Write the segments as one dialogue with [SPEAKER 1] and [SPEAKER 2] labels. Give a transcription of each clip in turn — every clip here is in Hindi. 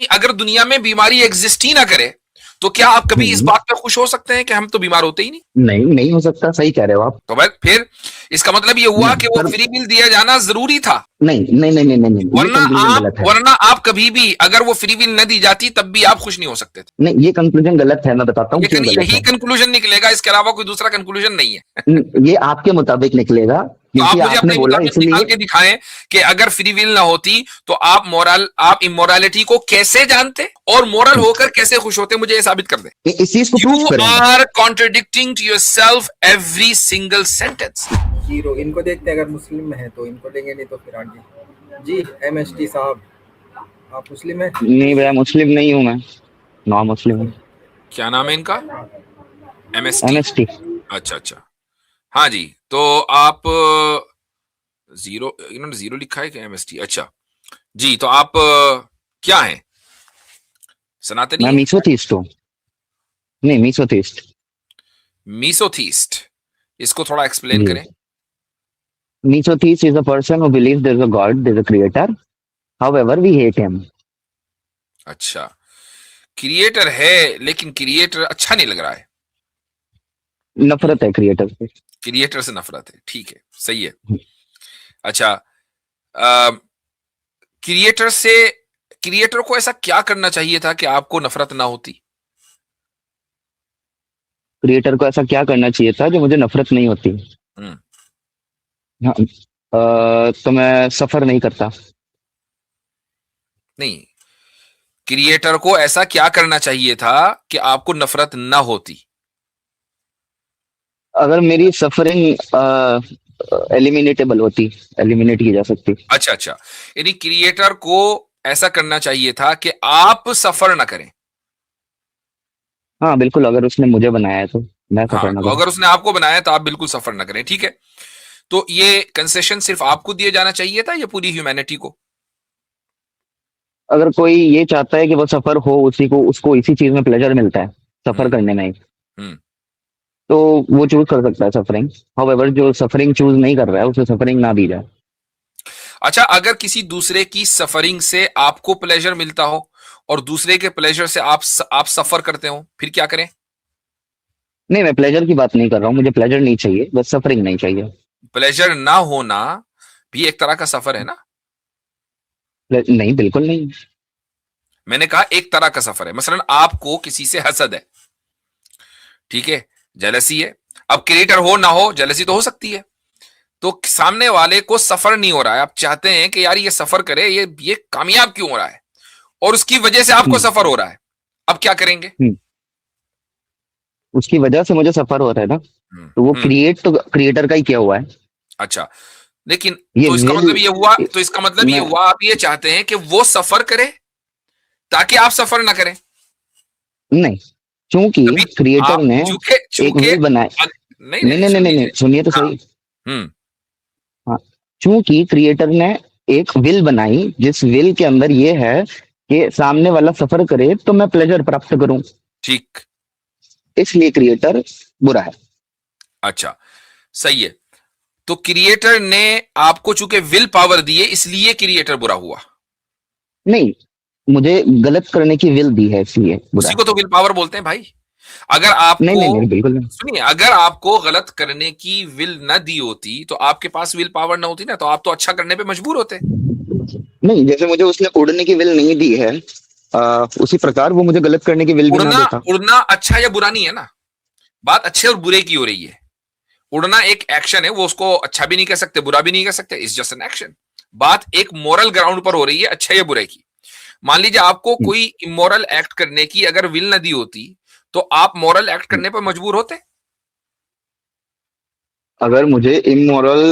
[SPEAKER 1] अगर दुनिया में बीमारी एग्जिस्ट ही ना करे तो क्या आप कभी इस
[SPEAKER 2] हम्म,
[SPEAKER 1] बात पर खुश हो सकते हैं कि हम तो बीमार होते ही नहीं?
[SPEAKER 2] नहीं नहीं हो सकता, सही कह रहे हो आप।
[SPEAKER 1] तो भाई फिर इसका मतलब ये हुआ कि वो
[SPEAKER 2] पर
[SPEAKER 1] फ्री विल दिया जाना जरूरी था।
[SPEAKER 2] नहीं नहीं नहीं नहीं नहीं नहीं, ये कंक्लूजन गलत है।
[SPEAKER 1] वरना आप कभी भी अगर वो फ्री विल न दी जाती तब भी आप खुश नहीं हो सकते थे।
[SPEAKER 2] नहीं, ये कंक्लूजन गलत है, मैं बताता हूँ क्यों गलत
[SPEAKER 1] यही
[SPEAKER 2] है।
[SPEAKER 1] कंक्लूजन निकलेगा, इसके अलावा कोई दूसरा कंक्लूजन नहीं है।
[SPEAKER 2] ये आपके मुताबिक निकलेगा,
[SPEAKER 1] तो
[SPEAKER 2] क्योंकि
[SPEAKER 1] आप मुझे
[SPEAKER 2] आपने
[SPEAKER 1] अपने
[SPEAKER 2] बोला
[SPEAKER 1] मुताबिक निकाल
[SPEAKER 2] इसलिए।
[SPEAKER 1] के दिखाएं कि अगर फ्री विल ना होती तो आप इमोरालिटी को कैसे जानते और मोरल होकर कैसे खुश होते, मुझे ये साबित कर दें।
[SPEAKER 2] इस चीज को प्रूफ
[SPEAKER 1] यू
[SPEAKER 2] करें।
[SPEAKER 1] Are contradicting to yourself every single sentence.
[SPEAKER 3] Zero इनको देखते हैं, अगर मुस्लिम है तो इनको लेंगे, नहीं तो फिर आगे जी। MST साहब, आप मुस्लिम हैं?
[SPEAKER 2] नहीं भैया, मुस्लिम नहीं हूं मैं, नॉन मुस्लिम हूँ।
[SPEAKER 1] क्या नाम है इनका? MST।
[SPEAKER 2] एमएसटी।
[SPEAKER 1] अच्छा अच्छा, हाँ जी। तो आप जीरो, इन्होंने जीरो लिखा है क्या? MST, अच्छा जी। तो आप क्या हैं? सनातनी
[SPEAKER 2] मैं
[SPEAKER 1] है?
[SPEAKER 2] मीसोथीस्ट हूँ। नहीं, मीसोथीस्ट।
[SPEAKER 1] मीसोथीस्ट, इसको थोड़ा एक्सप्लेन
[SPEAKER 2] जी।
[SPEAKER 1] करें।
[SPEAKER 2] Mesotheist is a person who believes there's a God, there's a creator. However, we hate him.
[SPEAKER 1] अच्छा, क्रिएटर है लेकिन क्रिएटर अच्छा नहीं लग रहा है।
[SPEAKER 2] नफरत है क्रिएटर से।
[SPEAKER 1] क्रिएटर से नफरत है, ठीक है, सही है। अच्छा, क्रिएटर से, क्रिएटर को ऐसा क्या करना चाहिए था कि आपको नफरत ना होती?
[SPEAKER 2] क्रिएटर को ऐसा क्या करना चाहिए था जो मुझे नफरत नहीं होती?
[SPEAKER 1] हम्म,
[SPEAKER 2] हाँ, तो मैं सफर नहीं करता।
[SPEAKER 1] नहीं, क्रिएटर को ऐसा क्या करना चाहिए था कि आपको नफरत ना होती?
[SPEAKER 2] अगर मेरी सफरिंग एलिमिनेटेबल होती, एलिमिनेट की जा सकती।
[SPEAKER 1] अच्छा अच्छा, यानी क्रिएटर को ऐसा करना चाहिए था कि आप सफर ना करें।
[SPEAKER 2] हाँ बिल्कुल, अगर उसने मुझे बनाया है तो मैं
[SPEAKER 1] हाँ,
[SPEAKER 2] सफर ना
[SPEAKER 1] तो
[SPEAKER 2] करूँ।
[SPEAKER 1] अगर उसने आपको बनाया तो आप बिल्कुल सफर ना करें, ठीक है। तो ये कंसेशन सिर्फ आपको दिया जाना चाहिए था या पूरी ह्यूमैनिटी को?
[SPEAKER 2] अगर कोई ये चाहता है कि वो सफर हो, उसी को, उसको इसी चीज में प्लेजर मिलता है, सफर
[SPEAKER 1] हम्म
[SPEAKER 2] करने में,
[SPEAKER 1] हम्म।
[SPEAKER 2] तो वो चूज कर सकता है सफरिंग। हाउएवर, जो सफरिंग चूज नहीं कर रहा है उसे सफरिंग ना दी जाए।
[SPEAKER 1] अच्छा, अगर किसी दूसरे की सफरिंग से आपको प्लेजर मिलता हो और दूसरे के प्लेजर से आप सफर करते हो, फिर क्या करें?
[SPEAKER 2] नहीं, मैं प्लेजर की बात नहीं कर रहा हूँ, मुझे प्लेजर नहीं चाहिए, बस सफरिंग नहीं चाहिए।
[SPEAKER 1] प्लेजर ना होना भी एक तरह का सफर है ना?
[SPEAKER 2] नहीं, बिल्कुल नहीं।
[SPEAKER 1] मैंने कहा एक तरह का सफर है। मसलन आपको किसी से हसद है, ठीक है, जेलसी है। अब क्रिएटर हो ना हो, जेलसी तो हो सकती है। तो सामने वाले को सफर नहीं हो रहा है, आप चाहते हैं कि यार ये सफर करे, ये कामयाब क्यों हो रहा है, और उसकी वजह से आपको
[SPEAKER 2] हम्म,
[SPEAKER 1] सफर हो रहा है। अब क्या करेंगे?
[SPEAKER 2] हम्म, उसकी वजह से मुझे सफर हो रहा है ना, तो वो
[SPEAKER 1] हम्म।
[SPEAKER 2] क्रिएट तो क्रिएटर का ही किया हुआ है।
[SPEAKER 1] अच्छा, लेकिन
[SPEAKER 2] ये
[SPEAKER 1] तो इसका
[SPEAKER 2] विल,
[SPEAKER 1] मतलब ये हुआ, तो इसका मतलब ये
[SPEAKER 2] मैं,
[SPEAKER 1] हुआ आप ये चाहते हैं कि वो सफर करे ताकि आप सफर ना करें।
[SPEAKER 2] नहीं, चूंकि
[SPEAKER 1] अभी
[SPEAKER 2] क्रिएटर
[SPEAKER 1] आप
[SPEAKER 2] ने
[SPEAKER 1] चूंकि
[SPEAKER 2] एक
[SPEAKER 1] चूंकि
[SPEAKER 2] विल बनाया।
[SPEAKER 1] नहीं
[SPEAKER 2] नहीं
[SPEAKER 1] नहीं,
[SPEAKER 2] नहीं नहीं
[SPEAKER 1] सुन
[SPEAKER 2] नहीं नहीं,
[SPEAKER 1] लीजिए।
[SPEAKER 2] सुनिए तो
[SPEAKER 1] हाँ।
[SPEAKER 2] सही।
[SPEAKER 1] हम्म
[SPEAKER 2] हाँ, चूंकि क्रिएटर ने एक विल बनाई, जिस विल के अंदर ये है कि सामने वाला सफर करे तो मैं प्लेजर प्राप्त करूं,
[SPEAKER 1] ठीक।
[SPEAKER 2] इसलिए क्रिएटर बुरा है।
[SPEAKER 1] अच्छा, सही है। तो क्रिएटर ने आपको चूंकि विल पावर दी है इसलिए क्रिएटर बुरा हुआ।
[SPEAKER 2] नहीं, मुझे गलत करने की विल दी है, इसलिए बुरा
[SPEAKER 1] उसी
[SPEAKER 2] है।
[SPEAKER 1] को तो विल पावर बोलते हैं भाई। अगर
[SPEAKER 2] नहीं
[SPEAKER 1] आपको,
[SPEAKER 2] नहीं नहीं, बिल्कुल नहीं।
[SPEAKER 1] सुनिए, अगर आपको गलत करने की विल न दी होती तो आपके पास विल पावर न होती ना, तो आप तो अच्छा करने पे मजबूर होते।
[SPEAKER 2] नहीं, जैसे मुझे उसने उड़ने की विल नहीं दी है, उसी प्रकार वो मुझे गलत करने की विल भी ना
[SPEAKER 1] उड़ना,
[SPEAKER 2] देता।
[SPEAKER 1] उड़ना अच्छा या बुरा नहीं है ना, बात अच्छे और बुरे की हो रही है। उड़ना एक एक्शन है, वो उसको अच्छा भी नहीं कह सकते, बुरा भी नहीं कह सकते, इट्स जस्ट एन एक्शन। बात एक मोरल ग्राउंड पर हो रही है, अच्छे या बुरे की। मान लीजिए आपको
[SPEAKER 2] हम्म,
[SPEAKER 1] कोई इमोरल एक्ट करने की अगर विल न दी होती तो आप मोरल एक्ट
[SPEAKER 2] हम्म।
[SPEAKER 1] करने पर मजबूर होते।
[SPEAKER 2] अगर मुझे इमोरल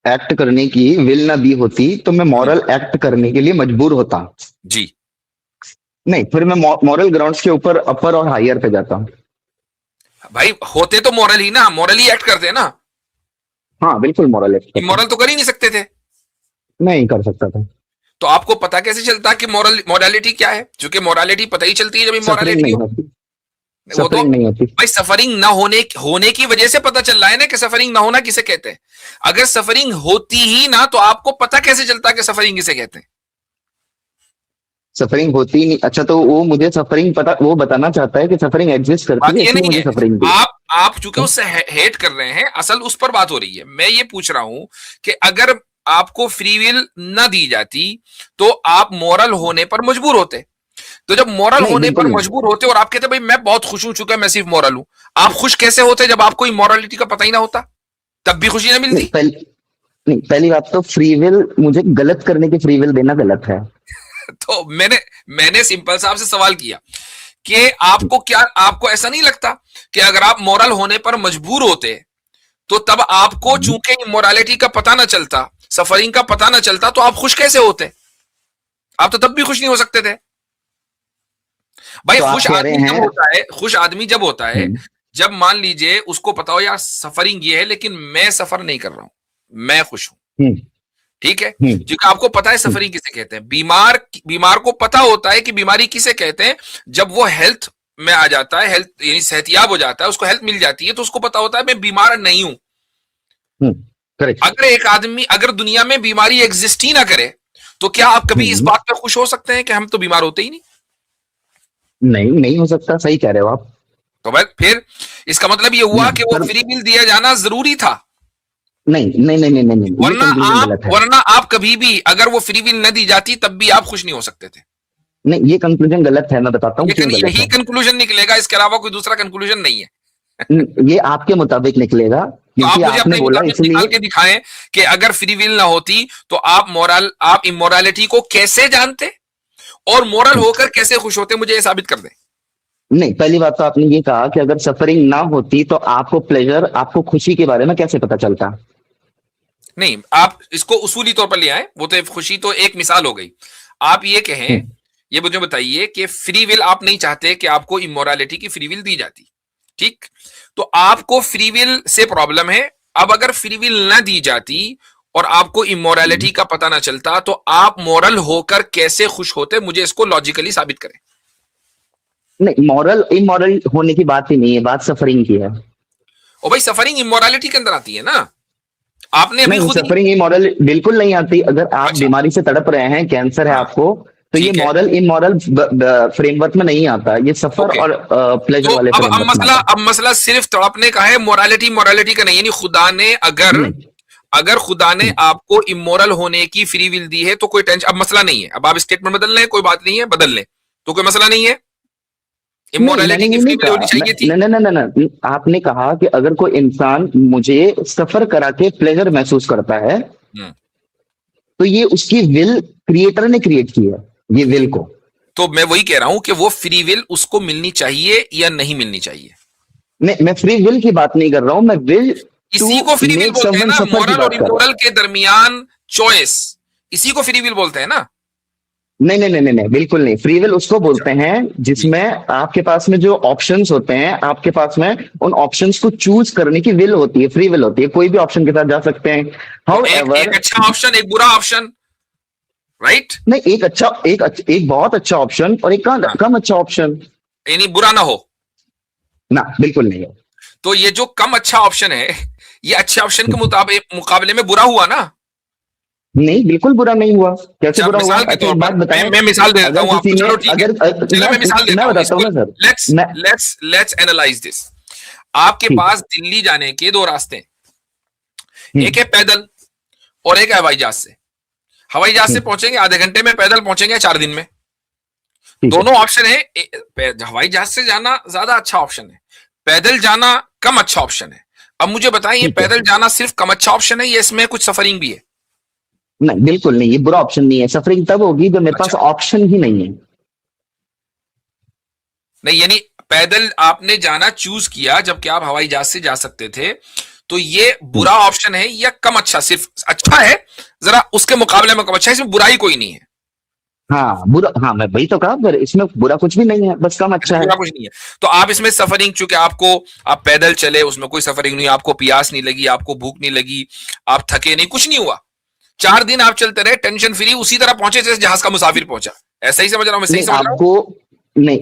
[SPEAKER 2] एक्ट करने की विल ना दी होती तो मैं
[SPEAKER 1] हम्म,
[SPEAKER 2] मॉरल एक्ट करने के लिए मजबूर होता।
[SPEAKER 1] जी।
[SPEAKER 2] नहीं, फिर मैं मॉरल ग्राउंड्स के ऊपर अपर और हायर पे जाता हूँ।
[SPEAKER 1] भाई होते तो मॉरल ही ना, मॉरल ही एक्ट करते हैं ना।
[SPEAKER 2] हाँ बिल्कुल, मॉरल एक्ट करता हूँ।
[SPEAKER 1] इमोरल तो कर ही नहीं सकते थे।
[SPEAKER 2] नहीं कर सकता था।
[SPEAKER 1] तो आपको पता कैसे चलता कि मोरालिटी क्या है? क्योंकि मोरालिटी पता ही चलती है जब
[SPEAKER 2] सफरिंग
[SPEAKER 1] इमोरालिटी
[SPEAKER 2] नहीं
[SPEAKER 1] हो।
[SPEAKER 2] होती,
[SPEAKER 1] वो तो
[SPEAKER 2] सफरिंग नहीं होती।
[SPEAKER 1] भाई सफरिंग ना होने की वजह से पता चल रहा है ना कि सफरिंग ना होना किसे कहते हैं। अगर सफरिंग होती ही ना तो आपको पता कैसे चलता कि सफरिंग किसे कहते हैं?
[SPEAKER 2] सफरिंग होती ही नहीं। अच्छा, तो वो मुझे सफरिंग पता, वो बताना चाहता है कि सफरिंग एग्जिस्ट करती
[SPEAKER 1] बात
[SPEAKER 2] है,
[SPEAKER 1] ये
[SPEAKER 2] इसलिए
[SPEAKER 1] नहीं
[SPEAKER 2] मुझे
[SPEAKER 1] है,
[SPEAKER 2] सफरिंग दी।
[SPEAKER 1] आप चूंकि उससे हेट कर रहे हैं, असल उस पर बात हो रही है। मैं ये पूछ रहा हूं कि अगर आपको फ्री विल न दी जाती तो आप मॉरल होने पर मजबूर होते। तो जब मॉरल
[SPEAKER 2] नहीं,
[SPEAKER 1] होने पर
[SPEAKER 2] बिल्कुल नहीं।
[SPEAKER 1] मजबूर होते और आप कहते भाई मैं बहुत खुश हूं, चूंकि मैं सिर्फ मॉरल हूं, आप खुश कैसे होते जब आपको इमोरालिटी का पता ही ना होता? तब भी खुशी ना
[SPEAKER 2] नहीं,
[SPEAKER 1] मिलती?
[SPEAKER 2] नहीं, पहली बात तो फ्री विल, मुझे गलत करने की फ्री विल देना गलत है।
[SPEAKER 1] तो मैंने सिंपल सा आपसे सवाल किया कि आपको ऐसा नहीं लगता कि अगर आप मॉरल होने पर मजबूर होते तो तब आपको चूंकि इमोरालिटी का पता ना चलता, सफरिंग का पता ना चलता, तो आप खुश कैसे होते? आप तो तब भी खुश नहीं हो सकते थे भाई।
[SPEAKER 2] तो आप
[SPEAKER 1] खुश
[SPEAKER 2] कह रहे
[SPEAKER 1] आदमी जब
[SPEAKER 2] हैं।
[SPEAKER 1] होता है, खुश आदमी जब होता है जब मान लीजिए उसको पता हो यार सफरिंग ये है लेकिन मैं सफर नहीं कर रहा हूं, मैं खुश हूं।
[SPEAKER 2] हम्म,
[SPEAKER 1] ठीक है,
[SPEAKER 2] हम्म,
[SPEAKER 1] क्योंकि आपको पता है सफरिंग किसे कहते हैं। बीमार को पता होता है कि बीमारी किसे कहते हैं। जब वो हेल्थ में आ जाता है, हेल्थ यानी सेहतियाब हो जाता है, उसको हेल्थ मिल जाती है, तो उसको पता होता है मैं बीमार नहीं हूं।
[SPEAKER 2] करेक्ट।
[SPEAKER 1] अगर एक आदमी, अगर दुनिया में बीमारी एग्जिस्ट ही ना करे तो क्या आप कभी इस बात पर खुश हो सकते हैं कि हम तो बीमार होते ही नहीं?
[SPEAKER 2] नहीं, नहीं हो सकता, सही कह रहे हो आप।
[SPEAKER 1] तो भाई फिर इसका मतलब ये हुआ कि वो
[SPEAKER 2] पर
[SPEAKER 1] फ्री विल दिया जाना जरूरी था।
[SPEAKER 2] नहीं, नहीं, नहीं, नहीं, नहीं, नहीं, ये कंक्लूजन गलत है।
[SPEAKER 1] वरना आप कभी भी अगर वो फ्री विल न दी जाती तब भी आप खुश नहीं हो सकते थे।
[SPEAKER 2] नहीं, ये कंक्लूजन गलत है, मैं बताता हूँ क्यों
[SPEAKER 1] लेकिन
[SPEAKER 2] गलत
[SPEAKER 1] यही
[SPEAKER 2] है।
[SPEAKER 1] कंक्लूजन निकलेगा, इसके अलावा कोई दूसरा कंक्लूजन नहीं है।
[SPEAKER 2] ये आपके मुताबिक निकलेगा,
[SPEAKER 1] तो
[SPEAKER 2] क्योंकि
[SPEAKER 1] आप मुझे
[SPEAKER 2] आपने
[SPEAKER 1] अपने
[SPEAKER 2] बोला
[SPEAKER 1] मुताबिक निकाल
[SPEAKER 2] इसलिए।
[SPEAKER 1] के दिखाएं कि अगर फ्री विल ना होती तो आप इमोरालिटी को कैसे जानते और मोरल होकर कैसे खुश होते? मुझे ये साबित कर दें।
[SPEAKER 2] नहीं, पहली बात तो आपने ये कहा कि अगर सफरिंग ना होती तो आपको प्लेजर, आपको खुशी के बारे में कैसे पता चलता।
[SPEAKER 1] नहीं, आप इसको उसूली तौर पर ले आए, वो तो खुशी तो एक मिसाल हो गई। आप ये कहें, ये मुझे बताइए कि फ्री विल आप नहीं चाहते कि आपको इमोरालिटी की फ्री विल दी जाती, ठीक? तो आपको फ्री विल से प्रॉब्लम है। अब अगर फ्री विल ना दी जाती और आपको इमोरालिटी का पता ना चलता तो आप मोरल होकर कैसे खुश होते? मुझे इसको लॉजिकली साबित करें।
[SPEAKER 2] नहीं, मॉरल इमॉरल होने की बात ही नहीं है, बात सफरिंग की है।
[SPEAKER 1] ओ भाई, सफरिंग इमोरालिटी के अंदर आती है ना। आपने अभी
[SPEAKER 2] नहीं,
[SPEAKER 1] खुद ही,
[SPEAKER 2] सफरिंग इमॉरल बिल्कुल नहीं आती। अगर आप
[SPEAKER 1] अच्छा,
[SPEAKER 2] बीमारी से तड़प रहे हैं, कैंसर है
[SPEAKER 1] हाँ,
[SPEAKER 2] आपको, तो ये
[SPEAKER 1] ठीक है,
[SPEAKER 2] मॉरल इमॉरल फ्रेमवर्क में नहीं आता, ये सफर
[SPEAKER 1] ओके।
[SPEAKER 2] और प्लेजर
[SPEAKER 1] तो
[SPEAKER 2] वाले
[SPEAKER 1] अब
[SPEAKER 2] फ्रेमवर्क में आता
[SPEAKER 1] अब मसला सिर्फ तड़पने का है, मोरालिटी का नहीं। यानी खुदा ने
[SPEAKER 2] है। नहीं,
[SPEAKER 1] अगर खुदा ने आपको इमोरल होने की फ्री विल दी है तो कोई टेंशन, अब मसला नहीं है। अब आप स्टेटमेंट बदल लें, कोई बात नहीं है, बदल लें, तो कोई मसला नहीं है।
[SPEAKER 2] नहीं, मैंने
[SPEAKER 1] इमोरालिटी की
[SPEAKER 2] ये
[SPEAKER 1] फ्री
[SPEAKER 2] नहीं
[SPEAKER 1] विल होनी
[SPEAKER 2] कहा।
[SPEAKER 1] चाहिए थी।
[SPEAKER 2] नहीं, नहीं, नहीं, नहीं, आपने कहा कि अगर कोई इंसान मुझे सफर करा के प्लेजर महसूस करता है,
[SPEAKER 1] हम्म,
[SPEAKER 2] तो ये उसकी विल क्रिएटर ने क्रिएट की है, ये विल को।
[SPEAKER 1] तो मैं वही कह रहा हूं कि वो फ्री विल उसको मिलनी चाहिए या नहीं मिलनी चाहिए।
[SPEAKER 2] मैं फ्री विल की बात नहीं कर रहा हूं, मैं विल टू
[SPEAKER 1] इसी को फ्री विल
[SPEAKER 2] मेक
[SPEAKER 1] बोलते हैं
[SPEAKER 2] समवन
[SPEAKER 1] ना,
[SPEAKER 2] सफर की
[SPEAKER 1] मॉरल और
[SPEAKER 2] बात कर रहा
[SPEAKER 1] इमोरल के दरमियान चॉइस, इसी को फ्री विल बोलते हैं ना।
[SPEAKER 2] हूं। नहीं, नहीं, नहीं, नहीं, नहीं, बिल्कुल नहीं। फ्री विल उसको बोलते हैं
[SPEAKER 1] जी,
[SPEAKER 2] जिसमें आपके पास में जो ऑप्शंस होते हैं, आपके पास में उन ऑप्शंस को चूज करने की विल होती है, फ्री विल होती है। कोई भी ऑप्शन के साथ जा सकते हैं।
[SPEAKER 1] तो
[SPEAKER 2] हाउ
[SPEAKER 1] एक
[SPEAKER 2] एवर,
[SPEAKER 1] अच्छा ऑप्शन, एक बुरा ऑप्शन, राइट?
[SPEAKER 2] नहीं, एक बहुत अच्छा ऑप्शन और एक कम अच्छा ऑप्शन।
[SPEAKER 1] यानी बुरा ना हो।
[SPEAKER 2] ना, बिल्कुल नहीं है।
[SPEAKER 1] तो ये जो कम अच्छा ऑप्शन है, ये अच्छे ऑप्शन के मुकाबले में बुरा हुआ ना।
[SPEAKER 2] नहीं, बिल्कुल बुरा नहीं हुआ। कैसे
[SPEAKER 1] अच्छा,
[SPEAKER 2] बुरा हुआ?
[SPEAKER 1] मिसाल के
[SPEAKER 2] अच्छा,
[SPEAKER 1] तौर
[SPEAKER 2] एक बात
[SPEAKER 1] पर
[SPEAKER 2] बताएं।
[SPEAKER 1] मैं मिसाल दे देता
[SPEAKER 2] अगर
[SPEAKER 1] हूं आपको।
[SPEAKER 2] किसी ने,
[SPEAKER 1] चलो ठीक है, चलो मैं मिसाल देता
[SPEAKER 2] मैं
[SPEAKER 1] हूं
[SPEAKER 2] बताता हूँ
[SPEAKER 1] इसको।
[SPEAKER 2] ना सर।
[SPEAKER 1] लेट्स
[SPEAKER 2] मैं
[SPEAKER 1] लेट्स एनालाइज दिस। आपके
[SPEAKER 2] ठीक।
[SPEAKER 1] पास दिल्ली जाने के दो रास्ते हैं,
[SPEAKER 2] हम्म,
[SPEAKER 1] एक है पैदल और एक है हवाई जहाज से। हवाई जहाज से पहुंचेंगे आधे घंटे में, पैदल पहुंचेंगे 4 दिन में।
[SPEAKER 2] ठीक है।
[SPEAKER 1] दोनों ऑप्शन है। हवाई जहाज से जाना ज्यादा अच्छा ऑप्शन है, पैदल जाना कम अच्छा ऑप्शन है। अब मुझे बताएं, ये
[SPEAKER 2] ठीक है।
[SPEAKER 1] पैदल जाना सिर्फ कम अच्छा ऑप्शन है या इसमें कुछ सफरिंग भी है?
[SPEAKER 2] नहीं, बिल्कुल नहीं, ये बुरा ऑप्शन नहीं है। सफरिंग तब होगी जब मेरे पास
[SPEAKER 1] अच्छा,
[SPEAKER 2] ऑप्शन ही नहीं है।
[SPEAKER 1] नहीं यानी पैदल आपने जाना चूज किया जबकि आप हवाई जहाज से जा सकते थे, तो ये बुरा ऑप्शन है या कम अच्छा? सिर्फ अच्छा है जरा उसके मुकाबले में कम अच्छा है, इसमें बुराई कोई नहीं है।
[SPEAKER 2] हाँ, बुरा, हाँ, मैं वही तो कहा, पर इसमें बुरा कुछ भी नहीं है, बस कम अच्छा है।
[SPEAKER 1] बुरा कुछ नहीं है। तो आप इसमें सफरिंग, चूंकि आप पैदल चले, उसमें कोई सफरिंग नहीं, आपको प्यास नहीं लगी, आपको भूख नहीं लगी, आप थके नहीं, कुछ नहीं हुआ। 4 दिन आप चलते रहे टेंशन फ्री, उसी तरह पहुंचे जैसे जहाज का मुसाफिर पहुंचा। ऐसा ही समझ रहा हूं मैं? सही
[SPEAKER 2] नहीं,
[SPEAKER 1] समझ रहा हूं?
[SPEAKER 2] आपको नहीं,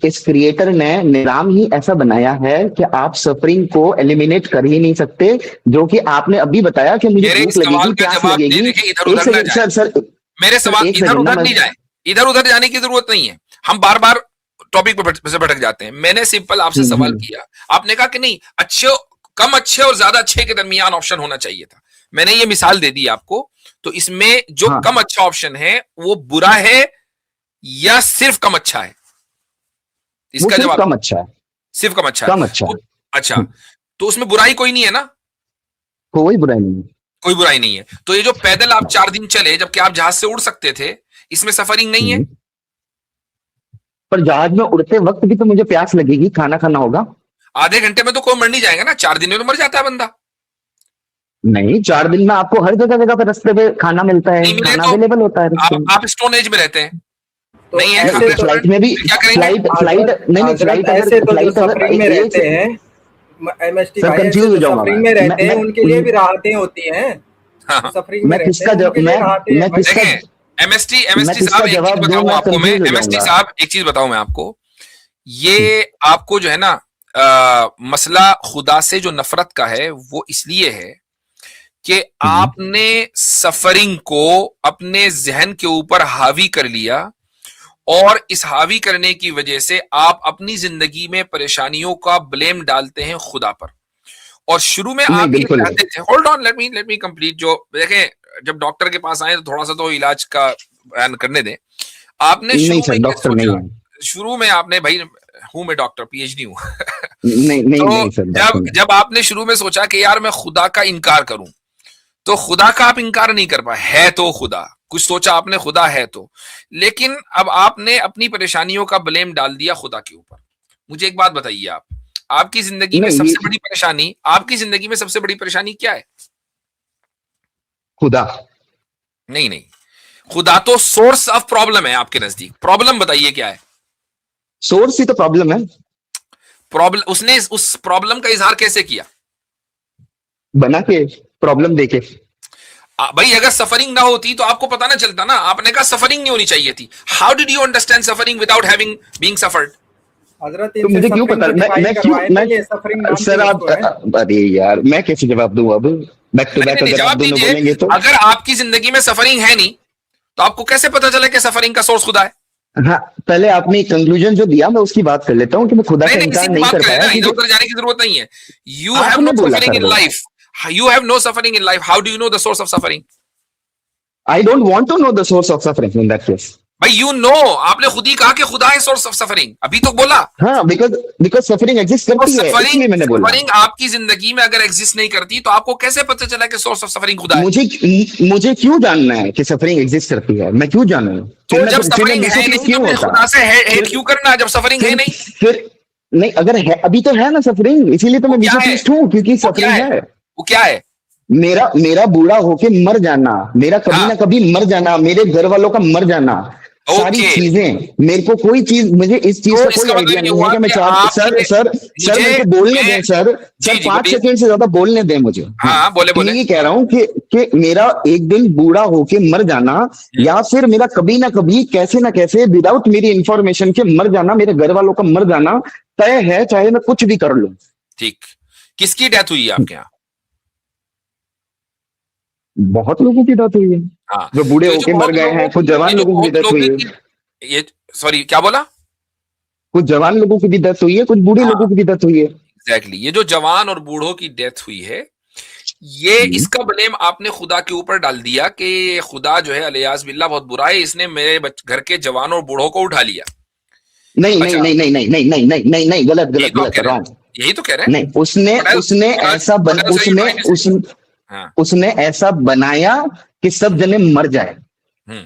[SPEAKER 2] इस क्रिएटर ने निजाम ही ऐसा बनाया है कि आप सफरिंग को एलिमिनेट कर ही नहीं सकते। जो कि आपने अभी बताया कि मुझे
[SPEAKER 1] मेरे
[SPEAKER 2] भूख
[SPEAKER 1] इस सवाल
[SPEAKER 2] लगेगी,
[SPEAKER 1] का
[SPEAKER 2] प्यास
[SPEAKER 1] जवाब दे
[SPEAKER 2] लगेगी।
[SPEAKER 1] देके इधर
[SPEAKER 2] एक
[SPEAKER 1] उधर ना
[SPEAKER 2] सेकंड
[SPEAKER 1] जाए।
[SPEAKER 2] सर, सर,
[SPEAKER 1] मेरे
[SPEAKER 2] सर,
[SPEAKER 1] सवाल
[SPEAKER 2] एक
[SPEAKER 1] इधर
[SPEAKER 2] सेकंड ना,
[SPEAKER 1] उधर
[SPEAKER 2] मैं
[SPEAKER 1] नहीं जाए। इधर उधर जाने की जरूरत नहीं है, हम बार बार टॉपिक पर से भटक जाते हैं। मैंने सिंपल आपसे सवाल किया, आपने कहा कि नहीं अच्छे, कम अच्छे और ज्यादा अच्छे के दरमियान ऑप्शन होना चाहिए था। मैंने ये मिसाल दे दी आपको, तो इसमें जो
[SPEAKER 2] हाँ।
[SPEAKER 1] कम अच्छा ऑप्शन है वो बुरा है या सिर्फ कम अच्छा है?
[SPEAKER 2] वो
[SPEAKER 1] इसका
[SPEAKER 2] सिर्फ
[SPEAKER 1] जवाब
[SPEAKER 2] कम अच्छा है,
[SPEAKER 1] सिर्फ कम अच्छा
[SPEAKER 2] कम
[SPEAKER 1] है।
[SPEAKER 2] अच्छा है।
[SPEAKER 1] अच्छा, तो उसमें बुराई कोई नहीं है ना?
[SPEAKER 2] कोई बुराई नहीं है।
[SPEAKER 1] कोई बुराई नहीं है। तो ये जो पैदल आप 4 दिन चले जबकि आप जहाज से उड़ सकते थे, इसमें सफरिंग नहीं है?
[SPEAKER 2] पर जहाज में उड़ते वक्त भी तो मुझे प्यास लगेगी, खाना खाना होगा।
[SPEAKER 1] आधे घंटे में तो कोई मर नहीं जाएगा ना, 4 दिन में तो मर जाता है बंदा।
[SPEAKER 2] नहीं, 4 दिन में आपको हर जगह जगह पे रास्ते पे खाना मिलता है,
[SPEAKER 1] नहीं मिले
[SPEAKER 2] खाना
[SPEAKER 1] तो
[SPEAKER 2] अवेलेबल होता है रास्ते में।
[SPEAKER 1] आप स्टोन एज में रहते हैं,
[SPEAKER 3] तो
[SPEAKER 1] नहीं है
[SPEAKER 3] ऐसे
[SPEAKER 1] खाना,
[SPEAKER 3] तो
[SPEAKER 2] फ्लाइट में भी,
[SPEAKER 1] फिर क्या करेंगे?
[SPEAKER 2] फ्लाइट फ्लाइट नहीं,
[SPEAKER 3] हजरत
[SPEAKER 2] फ्लाइट अगर,
[SPEAKER 3] ऐसे तो जो
[SPEAKER 2] फ्लाइट अगर
[SPEAKER 3] सफरिंग में
[SPEAKER 2] एक
[SPEAKER 3] रहते हैं, एमएसटी
[SPEAKER 2] सर
[SPEAKER 3] भाई, ऐसे
[SPEAKER 2] कंफ्यूज हो
[SPEAKER 3] जो
[SPEAKER 2] जाऊंगा
[SPEAKER 3] सफरिंग में रहते हैं उनके लिए भी
[SPEAKER 2] मैं
[SPEAKER 3] राहतें होती हैं।
[SPEAKER 1] हाँ,
[SPEAKER 3] जो सफरिंग में
[SPEAKER 2] मैं
[SPEAKER 3] रहते
[SPEAKER 2] किसका
[SPEAKER 3] हैं उनके लिए राहतें हैं
[SPEAKER 2] मैं
[SPEAKER 3] भाई।
[SPEAKER 2] किसका
[SPEAKER 1] देखें एमएसटी
[SPEAKER 2] मैं
[SPEAKER 1] एमएसटी
[SPEAKER 2] किसका
[SPEAKER 1] साहब, एक चीज
[SPEAKER 2] जवाब दूं,
[SPEAKER 1] बताऊं
[SPEAKER 2] मैं
[SPEAKER 1] आपको, मैं
[SPEAKER 2] कंफ्यूज हो
[SPEAKER 1] एमएसटी
[SPEAKER 2] जाऊंगा।
[SPEAKER 1] साहब एक चीज बताऊं मैं आपको, ये आपको जो है ना मसला खुदा से जो नफरत का है वो इसलिए है कि आपने सफरिंग को अपने जहन के ऊपर हावी कर लिया और इस हावी करने की वजह से आप अपनी जिंदगी में परेशानियों का ब्लेम डालते हैं खुदा पर। और शुरू में
[SPEAKER 2] नहीं,
[SPEAKER 1] आप ये
[SPEAKER 2] बिल्कुल
[SPEAKER 1] चाहते थे, hold on, let me complete. जो देखें, जब डॉक्टर के पास आए तो थोड़ा सा तो इलाज का बयान करने दें। आपने
[SPEAKER 2] नहीं
[SPEAKER 1] शुरू
[SPEAKER 2] सर,
[SPEAKER 1] में क्या
[SPEAKER 2] डॉक्टर नहीं
[SPEAKER 1] सोचा?
[SPEAKER 2] है।
[SPEAKER 1] शुरू में आपने, भाई हूं मैं डॉक्टर, पीएचडी हूं
[SPEAKER 2] नहीं नहीं
[SPEAKER 1] तो
[SPEAKER 2] नहीं सर, डॉक्टर
[SPEAKER 1] जब
[SPEAKER 2] नहीं।
[SPEAKER 1] जब आपने शुरू में सोचा कि यार मैं खुदा का इनकार करूं, तो खुदा का आप इनकार नहीं कर पाए, है तो खुदा, कुछ सोचा आपने खुदा है तो, लेकिन अब आपने अपनी परेशानियों का ब्लेम डाल दिया खुदा के ऊपर। मुझे एक बात बताइए, आप आपकी जिंदगी में
[SPEAKER 2] नहीं,
[SPEAKER 1] सबसे
[SPEAKER 2] ये
[SPEAKER 1] बड़ी परेशानी, आपकी जिंदगी में सबसे बड़ी परेशानी क्या है?
[SPEAKER 2] खुदा।
[SPEAKER 1] नहीं नहीं, खुदा तो सोर्स ऑफ प्रॉब्लम है आपके नजदीक। प्रॉब्लम बताइए क्या है?
[SPEAKER 2] सोर्स ही तो प्रॉब्लम है।
[SPEAKER 1] प्रॉब्लम, उसने उस प्रॉब्लम का इजहार कैसे किया?
[SPEAKER 2] बना के, प्रॉब्लम देके।
[SPEAKER 1] भाई अगर सफरिंग ना होती तो आपको पता ना चलता ना। आपने कहा सफरिंग नहीं होनी चाहिए थी। How did you understand suffering without having being suffered?
[SPEAKER 3] हजरत
[SPEAKER 2] तो
[SPEAKER 3] इनसे
[SPEAKER 2] मुझे क्यों
[SPEAKER 3] सफरिंग
[SPEAKER 2] पता,
[SPEAKER 3] तो डिफाइन करवाए थे, ये सफरिंग नाम
[SPEAKER 2] सर
[SPEAKER 3] क्यों
[SPEAKER 2] आप,
[SPEAKER 3] उसको है?
[SPEAKER 2] अरे यार मैं कैसे जवाब दूं अब? बैक टू
[SPEAKER 1] नहीं
[SPEAKER 2] बैक
[SPEAKER 1] नहीं नहीं,
[SPEAKER 2] अगर आप
[SPEAKER 1] जवाब
[SPEAKER 2] दोनों
[SPEAKER 1] दीजिए।
[SPEAKER 2] बोलेंगे तो।
[SPEAKER 1] अगर आपकी जिंदगी में सफरिंग है नहीं तो आपको कैसे पता चला कि सफरिंग का सोर्स खुदा है?
[SPEAKER 2] हाँ, पहले आपने कंक्लूजन जो दिया मैं उसकी बात कर लेता हूँ कि मैं खुदा
[SPEAKER 1] नहीं
[SPEAKER 2] का
[SPEAKER 1] नहीं, इसी
[SPEAKER 2] इनकार
[SPEAKER 1] की
[SPEAKER 2] नहीं
[SPEAKER 1] बात
[SPEAKER 2] कर
[SPEAKER 1] करें ना,
[SPEAKER 2] पाया
[SPEAKER 1] इधर
[SPEAKER 2] क्योंकि
[SPEAKER 1] उधर जाने की जरूरत नहीं है। यू हैव
[SPEAKER 2] आपने
[SPEAKER 1] नो
[SPEAKER 2] बोला
[SPEAKER 1] सफरिंग
[SPEAKER 2] सर
[SPEAKER 1] इन
[SPEAKER 2] वो।
[SPEAKER 1] Life, you have no suffering in life, how do you know the source of suffering?
[SPEAKER 2] I don't want to know the source of suffering in that case.
[SPEAKER 1] भाई यू नो, आपने खुद ही कहा कि खुदा है सोर्स ऑफ सफरिंग, अभी तो बोला।
[SPEAKER 2] हाँ, बिकॉज बिकॉज सफरिंग एग्जिस्ट
[SPEAKER 1] तो
[SPEAKER 2] करती है,
[SPEAKER 1] सफरिंग
[SPEAKER 2] इसलिए मैंने बोला।
[SPEAKER 1] सफरिंग आपकी जिंदगी में अगर एग्जिस्ट नहीं करती तो आपको कैसे पता चला कि सोर्स ऑफ सफरिंग खुदा है?
[SPEAKER 2] मुझे क्यों जानना है कि सफरिंग एग्जिस्ट करती है? मैं क्यों जानूं?
[SPEAKER 1] तो जब
[SPEAKER 2] फिर मैं
[SPEAKER 1] सफरिंग है
[SPEAKER 2] डिसप्लीज
[SPEAKER 1] नहीं तो
[SPEAKER 2] क्यों
[SPEAKER 1] फिर
[SPEAKER 2] होता?
[SPEAKER 1] खुदा से हेट
[SPEAKER 2] फिर
[SPEAKER 1] क्यों करना जब सफरिंग है नहीं?
[SPEAKER 2] फिर नहीं, अगर है अभी तो है ना सफरिंग, इसीलिए तो
[SPEAKER 1] वो
[SPEAKER 2] मैं
[SPEAKER 1] क्या है?
[SPEAKER 2] डिसप्लीज हूं क्योंकि
[SPEAKER 1] वो क्या
[SPEAKER 2] सफरिंग
[SPEAKER 1] है?
[SPEAKER 2] है।
[SPEAKER 1] वो क्या है?
[SPEAKER 2] मेरा मेरा बूढ़ा होके मर जाना, मेरा कभी
[SPEAKER 1] हाँ,
[SPEAKER 2] ना कभी मर जाना, मेरे घर वालों का मर जाना, सारी
[SPEAKER 1] ओके।
[SPEAKER 2] चीजें, मेरे को कोई चीज, मुझे इस चीज
[SPEAKER 1] तो
[SPEAKER 2] का कोई
[SPEAKER 1] इसका
[SPEAKER 2] आइडिया
[SPEAKER 1] मतलब ये
[SPEAKER 2] नहीं है
[SPEAKER 1] हुआ
[SPEAKER 2] कि मैं
[SPEAKER 1] कि
[SPEAKER 2] चार सर
[SPEAKER 1] आपने
[SPEAKER 2] सर सर
[SPEAKER 1] मुझे
[SPEAKER 2] मेरे को बोलने
[SPEAKER 1] मैं
[SPEAKER 2] दें सर।
[SPEAKER 1] जी
[SPEAKER 2] सर
[SPEAKER 1] जी
[SPEAKER 2] 5
[SPEAKER 1] बोलिए।
[SPEAKER 2] सेकंड से ज्यादा बोलने दें मुझे। हाँ,
[SPEAKER 1] हाँ बोले
[SPEAKER 2] तो
[SPEAKER 1] बोले।
[SPEAKER 2] मैं ये कह रहा हूँ कि मेरा एक दिन बूढ़ा होके मर जाना, या फिर मेरा कभी ना कभी कैसे ना कैसे विदाउट मेरी इंफॉर्मेशन के मर जाना, मेरे घर वालों का मर जाना तय है, चाहे मैं कुछ भी कर लूं।
[SPEAKER 1] ठीक, किसकी डेथ हुई है आपके यहाँ?
[SPEAKER 2] बहुत लोगों की डेथ हुई है,
[SPEAKER 1] हाँ,
[SPEAKER 2] जो बूढ़े
[SPEAKER 1] तो ये जो
[SPEAKER 2] होके मर
[SPEAKER 1] बहुत
[SPEAKER 2] गए
[SPEAKER 1] लोगों
[SPEAKER 2] हैं, कुछ
[SPEAKER 1] की, ये
[SPEAKER 2] जवान
[SPEAKER 1] जो
[SPEAKER 2] लोगों की भी
[SPEAKER 1] बहुत
[SPEAKER 2] डेथ हुई
[SPEAKER 1] लोगों
[SPEAKER 2] है।
[SPEAKER 1] की, ये सॉरी क्या बोला?
[SPEAKER 2] कुछ जवान लोगों की भी डेथ हुई है, कुछ बूढ़े
[SPEAKER 1] हाँ
[SPEAKER 2] लोगों की भी डेथ हुई है।
[SPEAKER 1] एग्जैक्टली, ये जो जवान और बूढ़ों की डेथ हुई है, ये इसका ब्लेम आपने खुदा के ऊपर डाल दिया कि खुदा जो है अलियास बिल्ला बहुत बुरा है, इसने मेरे घर के जवान और बूढ़ों को उठा लिया।
[SPEAKER 2] नहीं नहीं
[SPEAKER 1] अच्छा,
[SPEAKER 2] नहीं नहीं नहीं नहीं नहीं नहीं नहीं नहीं, गलत
[SPEAKER 1] यही
[SPEAKER 2] गलत
[SPEAKER 1] तो आप
[SPEAKER 2] गलत
[SPEAKER 1] कह रहे हैं,
[SPEAKER 2] रॉन्ग।
[SPEAKER 1] यही तो कह रहे हैं।
[SPEAKER 2] नहीं, उसने
[SPEAKER 1] What else?
[SPEAKER 2] उसने
[SPEAKER 1] What else?
[SPEAKER 2] ऐसा
[SPEAKER 1] What else are you trying to say? हाँ,
[SPEAKER 2] उसने ऐसा बनाया कि सब जने मर जाए।
[SPEAKER 1] हम्म,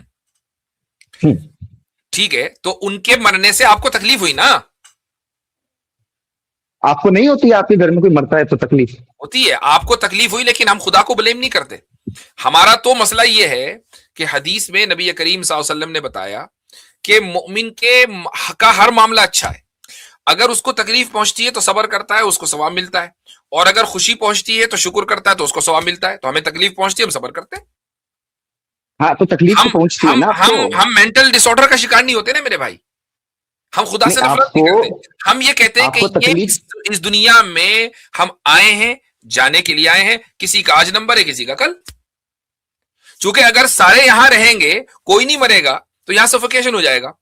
[SPEAKER 2] हम्म,
[SPEAKER 1] ठीक है, तो उनके मरने से आपको तकलीफ हुई ना?
[SPEAKER 2] आपको नहीं होती? आपके घर में कोई मरता है तो तकलीफ
[SPEAKER 1] होती है, आपको तकलीफ हुई, लेकिन हम खुदा को ब्लेम नहीं करते। हमारा तो मसला यह है कि हदीस में नबी करीम सल्लल्लाहु अलैहि वसल्लम ने बताया कि मोमिन का हर मामला अच्छा है। अगर उसको तकलीफ पहुंचती है तो सब्र करता है, उसको सवाब मिलता है, और अगर खुशी पहुंचती है तो शुक्र करता है तो उसको सवाब मिलता है। तो हमें तकलीफ पहुंचती है, हम सब्र करते हैं।
[SPEAKER 2] हाँ, तो तकलीफ तो
[SPEAKER 1] हम
[SPEAKER 2] पहुंचती है
[SPEAKER 1] हम
[SPEAKER 2] ना आपको।
[SPEAKER 1] हम मेंटल डिसऑर्डर का शिकार नहीं होते ना मेरे भाई। हम खुदा
[SPEAKER 2] नहीं,
[SPEAKER 1] से नफरत नहीं
[SPEAKER 2] आपको
[SPEAKER 1] करते। हम ये कहते हैं कि
[SPEAKER 2] आपको
[SPEAKER 1] ये
[SPEAKER 2] तकलीफ,
[SPEAKER 1] इस दुनिया में हम आए हैं, जाने के लिए आए हैं। किसी का आज नंबर है, किसी का कल। चूंकि अगर सारे यहां रहेंगे, कोई नहीं मरेगा, तो यहां सफोकेशन हो जाएगा।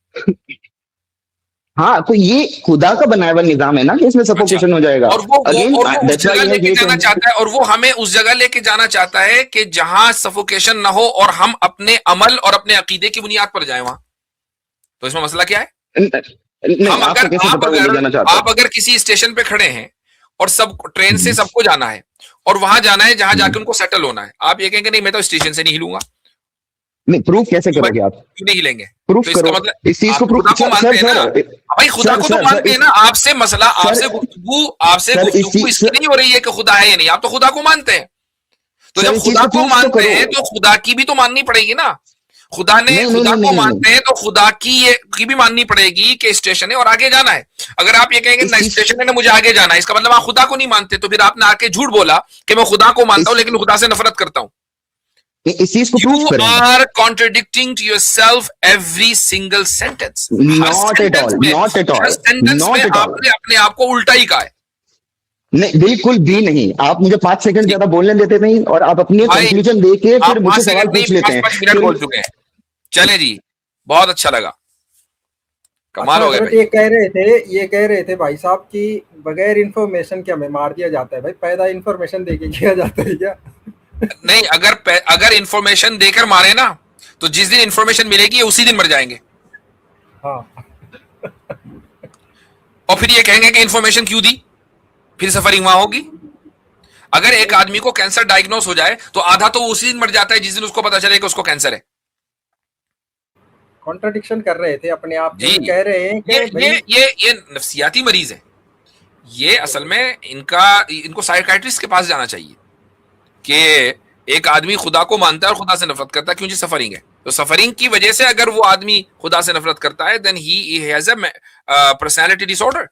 [SPEAKER 2] हाँ, तो ये खुदा का बनाया हुआ निजाम है ना कि इसमें
[SPEAKER 1] अच्छा,
[SPEAKER 2] सफोकेशन हो जाएगा।
[SPEAKER 1] और वो
[SPEAKER 2] अगेन
[SPEAKER 1] उस
[SPEAKER 2] दैट्स
[SPEAKER 1] जगह
[SPEAKER 2] व्हाई
[SPEAKER 1] लेके जाना चाहता है, और वो हमें उस जगह लेके जाना चाहता है कि जहां सफोकेशन ना हो और हम अपने अमल और अपने अकीदे की बुनियाद पर जाएं वहां। तो इसमें मसला क्या है?
[SPEAKER 2] नहीं,
[SPEAKER 1] हम अगर
[SPEAKER 2] आपको कैसे पता वो ले जाना चाहता है?
[SPEAKER 1] आप अगर किसी स्टेशन पे खड़े हैं और सब ट्रेन से
[SPEAKER 2] हम्म,
[SPEAKER 1] सबको जाना है और वहां जाना है जहां
[SPEAKER 2] हम्म।
[SPEAKER 1] जाके उनको सेटल होना है, आप ये कहेंगे नहीं मैं तो स्टेशन से नहीं हिलूंगा।
[SPEAKER 2] नहीं, प्रूफ कैसे
[SPEAKER 1] क्यों भाई,
[SPEAKER 2] करोगे आप?
[SPEAKER 1] क्यों नहीं हिलेंगे?
[SPEAKER 2] प्रूफ
[SPEAKER 1] तो इसका
[SPEAKER 2] करो
[SPEAKER 1] मतलब
[SPEAKER 2] इस चीज
[SPEAKER 1] आप
[SPEAKER 2] को, प्रूफ।
[SPEAKER 1] खुदा को
[SPEAKER 2] सर
[SPEAKER 1] मानते
[SPEAKER 2] सर
[SPEAKER 1] हैं ना।
[SPEAKER 2] सर
[SPEAKER 1] भाई खुदा
[SPEAKER 2] सर
[SPEAKER 1] को तो
[SPEAKER 2] सर सर
[SPEAKER 1] मानते हैं ना। आपसे मसला,
[SPEAKER 2] सर
[SPEAKER 1] आपसे
[SPEAKER 2] सर इस
[SPEAKER 1] गुफ्तगू
[SPEAKER 2] चीज
[SPEAKER 1] इसकी नहीं हो रही है कि खुदा है या नहीं, आप तो खुदा को मानते हैं। तो
[SPEAKER 2] सर
[SPEAKER 1] जब
[SPEAKER 2] इस चीज
[SPEAKER 1] खुदा
[SPEAKER 2] को
[SPEAKER 1] को
[SPEAKER 2] प्रूफ तो
[SPEAKER 1] मानते
[SPEAKER 2] करो।
[SPEAKER 1] हैं तो खुदा की भी तो माननी पड़ेगी ना। खुदा ने,
[SPEAKER 2] नहीं नहीं
[SPEAKER 1] खुदा
[SPEAKER 2] नहीं
[SPEAKER 1] को
[SPEAKER 2] नहीं नहीं,
[SPEAKER 1] मानते हैं तो खुदा की भी माननी पड़ेगी कि स्टेशन है और आगे जाना है। अगर आप ये कहेंगे
[SPEAKER 2] इस
[SPEAKER 1] ना
[SPEAKER 2] चीज
[SPEAKER 1] स्टेशन है ना मुझे आगे जाना है, इसका मतलब आप खुदा को नहीं मानते। तो फिर आपने आके झूठ बोला कि मैं खुदा को मानता हूं
[SPEAKER 2] इस
[SPEAKER 1] लेकिन खुदा से नफरत करता हूं।
[SPEAKER 2] इस चीज को प्रूफ
[SPEAKER 1] You
[SPEAKER 2] करें।
[SPEAKER 1] are contradicting to yourself every single sentence. हर
[SPEAKER 2] नॉट एट
[SPEAKER 1] सेंटेंस
[SPEAKER 2] ऑल,
[SPEAKER 1] में,
[SPEAKER 2] नॉट एट
[SPEAKER 1] हर
[SPEAKER 2] ऑल,
[SPEAKER 1] सेंटेंस में
[SPEAKER 2] नॉट एट ऑल।
[SPEAKER 1] आपने अपने आप को उल्टा ही कहा है।
[SPEAKER 2] नहीं, बिल्कुल भी नहीं। आप मुझे 5 सेकंड ज्यादा बोलने देते नहीं, और आप अपनी
[SPEAKER 1] भाई
[SPEAKER 2] कंक्लूजन दे के
[SPEAKER 1] आप
[SPEAKER 2] फिर
[SPEAKER 1] पांच
[SPEAKER 2] मुझसे सवाल
[SPEAKER 1] सेकंड नहीं
[SPEAKER 2] पूछ लेते हैं
[SPEAKER 1] 5 मिनट
[SPEAKER 2] फिर।
[SPEAKER 1] बोल चुके हैं। चले जी, बहुत अच्छा लगा, कमाल
[SPEAKER 3] अच्छा
[SPEAKER 1] हो गए
[SPEAKER 3] हजरत,
[SPEAKER 1] भाई।
[SPEAKER 3] ये कह रहे थे भाई साहब कि बगैर इंफॉर्मेशन के हमें मार दिया जाता है। भाई पैदा इंफॉर्मेशन देके किया जाता है क्या?
[SPEAKER 1] नहीं, अगर इंफॉर्मेशन देकर मारे ना तो जिस दिन इंफॉर्मेशन मिलेगी उसी दिन मर जाएंगे।
[SPEAKER 3] हाँ,
[SPEAKER 1] और फिर ये कहेंगे कि इंफॉर्मेशन क्यों दी, फिर सफरिंग वहां होगी। अगर एक आदमी को कैंसर डायग्नोस हो जाए तो आधा तो वो उसी दिन मर जाता है जिस दिन उसको पता चले कि उसको कैंसर है।
[SPEAKER 3] कॉन्ट्रडिक्शन कर रहे थे अपने आप में।
[SPEAKER 1] जी,
[SPEAKER 3] ये कह रहे हैं
[SPEAKER 1] ये
[SPEAKER 3] कि
[SPEAKER 1] ये
[SPEAKER 3] भाई
[SPEAKER 1] ये नफ्सियाती मरीज है। ये असल में इनको साइकाइट्रिस्ट के पास जाना चाहिए कि एक आदमी खुदा को मानता है और खुदा से नफरत करता है, क्यों जी सफरिंग है। तो सफरिंग की वजह से अगर वो आदमी खुदा से नफरत करता है then he has a personality disorder.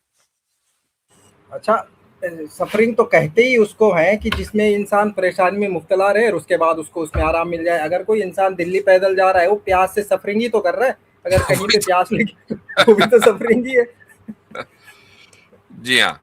[SPEAKER 3] अच्छा, सफरिंग तो कहते ही उसको है कि जिसमें इंसान परेशानी में मुब्तला रहे और उसके बाद उसको उसमें आराम मिल जाए। अगर कोई इंसान दिल्ली पैदल जा रहा है, वो प्यास से सफरिंग ही तो कर रहा है। अगर कहीं पे प्यास लगी तो भी तो सफरिंग ही है।
[SPEAKER 1] जी हाँ।